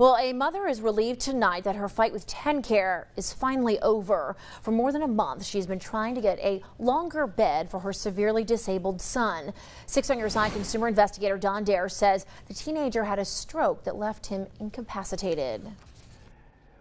Well, a mother is relieved tonight that her fight with TennCare is finally over. For more than a month, she's been trying to get a longer bed for her severely disabled son. 6 on Your Side consumer investigator Don Dare says the teenager had a stroke that left him incapacitated.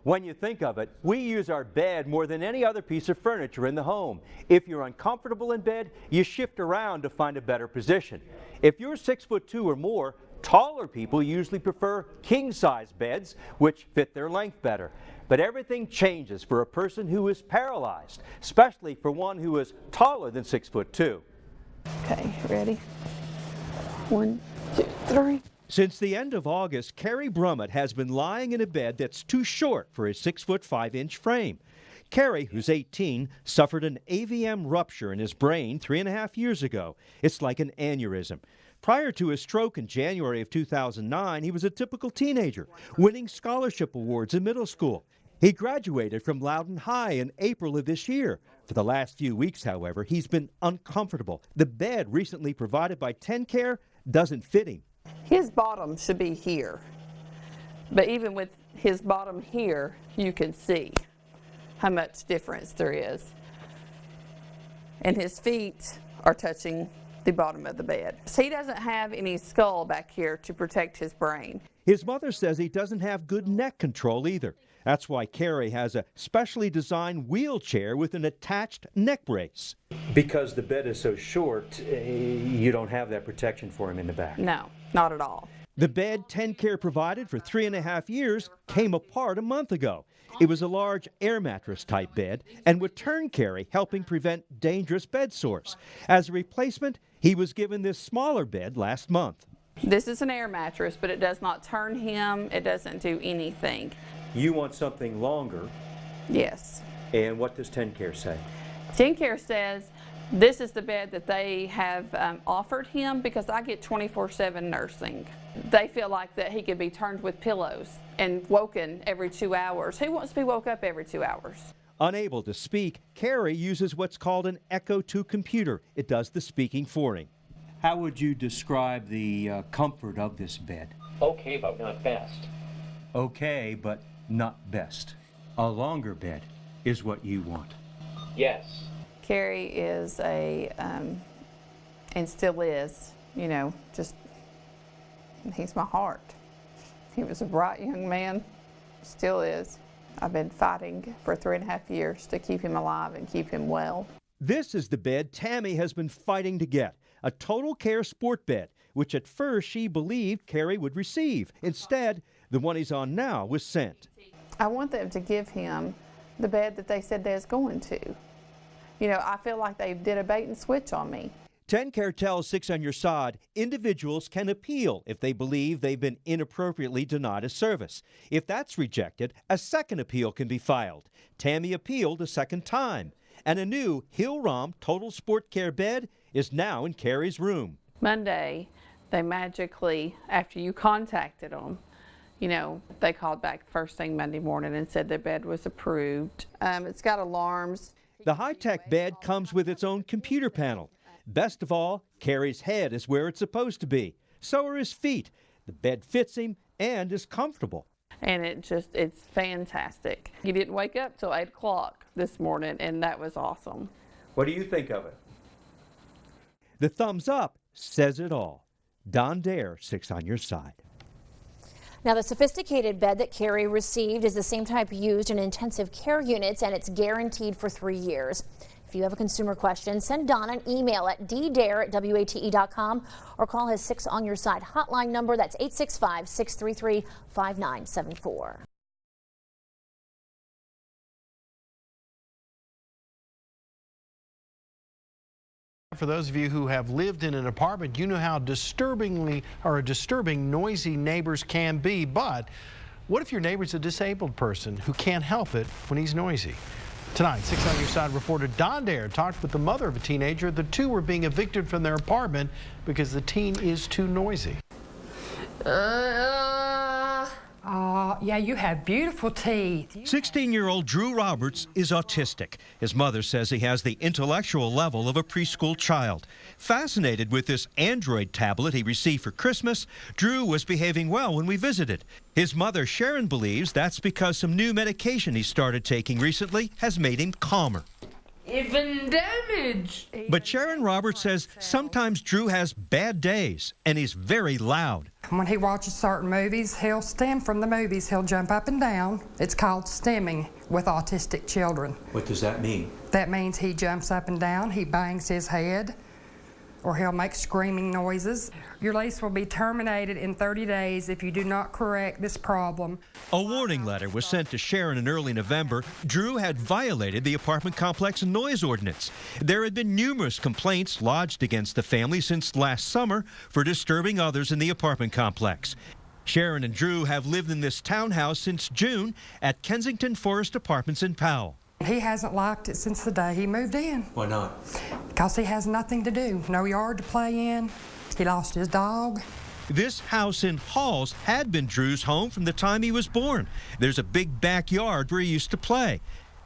When you think of it, we use our bed more than any other piece of furniture in the home. If you're uncomfortable in bed, you shift around to find a better position. If you're 6'2" or more, taller people usually prefer king-size beds, which fit their length better. But everything changes for a person who is paralyzed, especially for one who is taller than 6'2". Okay, ready? 1, 2, 3. Since the end of August, Kerry Brummett has been lying in a bed that's too short for his 6'5" frame. Kerry, who's 18, suffered an AVM rupture in his brain 3.5 years ago. It's like an aneurysm. Prior to his stroke in January of 2009, he was a typical teenager, winning scholarship awards in middle school. He graduated from Loudon High in April of this year. For the last few weeks, however, he's been uncomfortable. The bed recently provided by TennCare doesn't fit him. His bottom should be here, but even with his bottom here, you can see how much difference there is. And his feet are touching the bottom of the bed. So he doesn't have any skull back here to protect his brain. His mother says he doesn't have good neck control either. That's why Kerry has a specially designed wheelchair with an attached neck brace. Because the bed is so short, you don't have that protection for him in the back. No, not at all. The bed TennCare provided for 3.5 years came apart a month ago. It was a large air mattress type bed and would turn Kerry, helping prevent dangerous bed sores. As a replacement, he was given this smaller bed last month. This is an air mattress, but it does not turn him. It doesn't do anything. You want something longer. Yes. And what does TennCare say? TennCare says this is the bed that they have offered him because I get 24/7 nursing. They feel like that he could be turned with pillows and woken every 2 hours. Who wants to be woke up every 2 hours? Unable to speak, Kerry uses what's called an Echo 2 computer. It does the speaking for him. How would you describe the comfort of this bed? Okay, but not best. Okay, but not best. A longer bed is what you want. Yes. Kerry is a, and still is, you know, just, he's my heart. He was a bright young man, still is. I've been fighting for 3.5 years to keep him alive and keep him well. This is the bed Tammy has been fighting to get, a Total Care sport bed, which at first she believed Kerry would receive. Instead, the one he's on now was sent. I want them to give him the bed that they said they was going to. You know, I feel like they did a bait and switch on me. TennCare tells 6 on Your Side individuals can appeal if they believe they've been inappropriately denied a service. If that's rejected, a second appeal can be filed. Tammy appealed a second time, and a new Hill-Rom Total Sport Care bed is now in Kerry's room. Monday, they magically, after you contacted them, you know, they called back first thing Monday morning and said their bed was approved. It's got alarms. The high-tech bed comes with its own computer panel. Best of all, Kerry's head is where it's supposed to be. So are his feet. The bed fits him and is comfortable. And it's fantastic. He didn't wake up till 8 o'clock this morning, and that was awesome. What do you think of it? The thumbs up says it all. Don Dare, 6 on Your Side. Now, the sophisticated bed that Kerry received is the same type used in intensive care units, and it's guaranteed for 3 years. If you have a consumer question, send Don an email at ddare@wate.com or call his 6 on Your Side hotline number. That's 865-633-5974. For those of you who have lived in an apartment, you know how disturbing noisy neighbors can be. But what if your neighbor's a disabled person who can't help it when he's noisy? Tonight, 6 on Your Side reporter Don Dare talked with the mother of a teenager. The two were being evicted from their apartment because the teen is too noisy. I Yeah, you have beautiful teeth. 16-year-old Drew Roberts is autistic. His mother says he has the intellectual level of a preschool child. Fascinated with this Android tablet he received for Christmas, Drew was behaving well when we visited. His mother, Sharon, believes that's because some new medication he started taking recently has made him calmer. Even damage. But Sharon Roberts says sometimes Drew has bad days and he's very loud. When he watches certain movies, he'll stem from the movies. He'll jump up and down. It's called stemming with autistic children. What does that mean? That means he jumps up and down, he bangs his head, or he'll make screaming noises. Your lease will be terminated in 30 days if you do not correct this problem. A warning letter was sent to Sharon in early November. Drew had violated the apartment complex noise ordinance. There had been numerous complaints lodged against the family since last summer for disturbing others in the apartment complex. Sharon and Drew have lived in this townhouse since June at Kensington Forest Apartments in Powell. He hasn't liked it since the day he moved in. Why not? Because he has nothing to do, no yard to play in. He lost his dog. This house in Halls had been Drew's home from the time he was born. There's a big backyard where he used to play.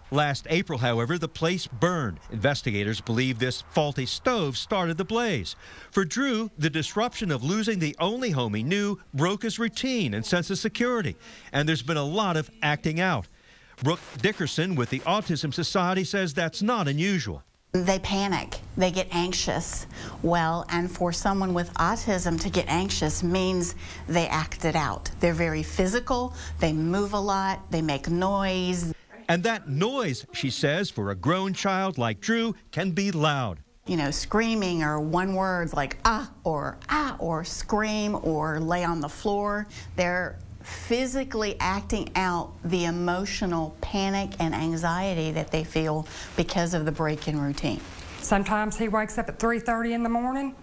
Last April, however, the place burned. Investigators believe this faulty stove started the blaze. For Drew, the disruption of losing the only home he knew broke his routine and sense of security. And there's been a lot of acting out. Brooke Dickerson with the Autism Society says that's not unusual. They panic, they get anxious. Well, and for someone with autism to get anxious means they act it out. They're very physical, they move a lot, they make noise. And that noise, she says, for a grown child like Drew can be loud. You know, screaming or one words like or scream or lay on the floor. They're physically acting out the emotional panic and anxiety that they feel because of the break-in routine. Sometimes he wakes up at 3:30 in the morning.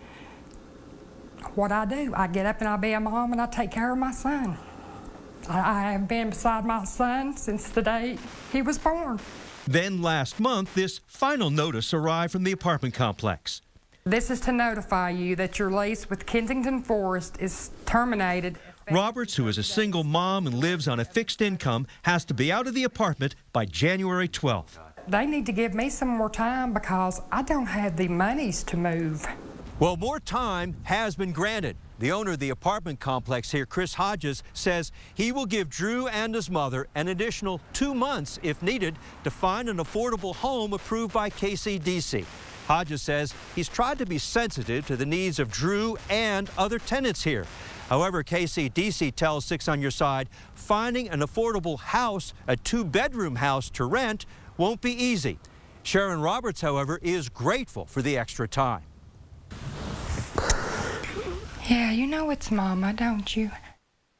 What I do, I get up and I be a mom and I take care of my son. I have been beside my son since the day he was born. Then last month, this final notice arrived from the apartment complex. This is to notify you that your lease with Kensington Forest is terminated. Roberts, who is a single mom and lives on a fixed income, has to be out of the apartment by January 12th. They need to give me some more time because I don't have the monies to move. Well, more time has been granted. The owner of the apartment complex here, Chris Hodges, says he will give Drew and his mother an additional 2 months, if needed, to find an affordable home approved by KCDC. Hodges says he's tried to be sensitive to the needs of Drew and other tenants here. However, KCDC tells 6 on Your Side finding an affordable house, a 2-bedroom house to rent, won't be easy. Sharon Roberts, however, is grateful for the extra time. Yeah, you know it's Mama, don't you?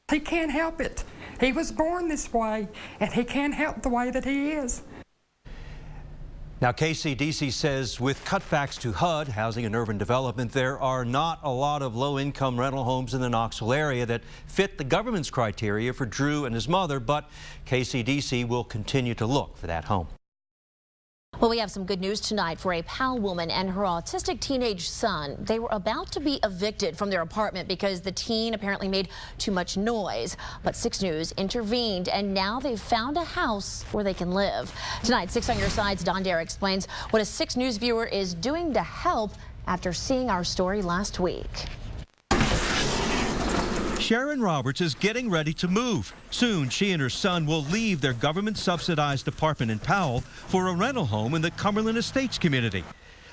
He can't help it. He was born this way, and he can't help the way that he is. Now, KCDC says with cutbacks to HUD, Housing and Urban Development, there are not a lot of low-income rental homes in the Knoxville area that fit the government's criteria for Drew and his mother, but KCDC will continue to look for that home. Well, we have some good news tonight for a Powell woman and her autistic teenage son. They were about to be evicted from their apartment because the teen apparently made too much noise. But 6 News intervened, and now they've found a house where they can live. Tonight, 6 on Your Side's Don Dare explains what a 6 News viewer is doing to help after seeing our story last week. Sharon Roberts is getting ready to move. Soon, she and her son will leave their government-subsidized apartment in Powell for a rental home in the Cumberland Estates community.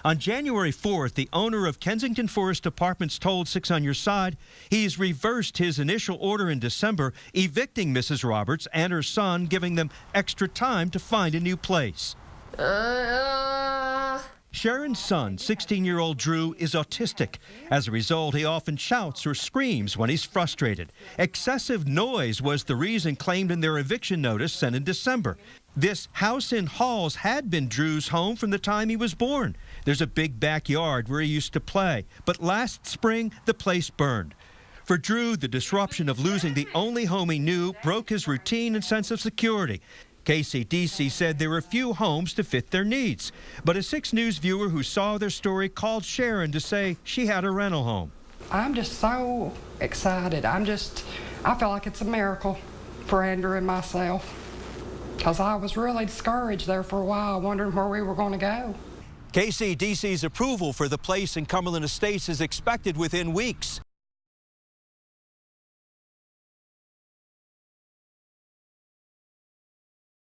On January 4th, the owner of Kensington Forest Apartments told 6 on Your Side he's reversed his initial order in December, evicting Mrs. Roberts and her son, giving them extra time to find a new place. Sharon's son, 16-year-old Drew, is autistic. As a result, he often shouts or screams when he's frustrated. Excessive noise was the reason claimed in their eviction notice sent in December. This house in Halls had been Drew's home from the time he was born. There's a big backyard where he used to play, but last spring, the place burned. For Drew, the disruption of losing the only home he knew broke his routine and sense of security. KCDC said there were few homes to fit their needs. But a 6 News viewer who saw their story called Sharon to say she had a rental home. I'm just so excited. I feel like it's a miracle. for Andrew and myself, because I was really discouraged there for a while, wondering where we were going to go. KCDC's approval for the place in Cumberland Estates is expected within weeks.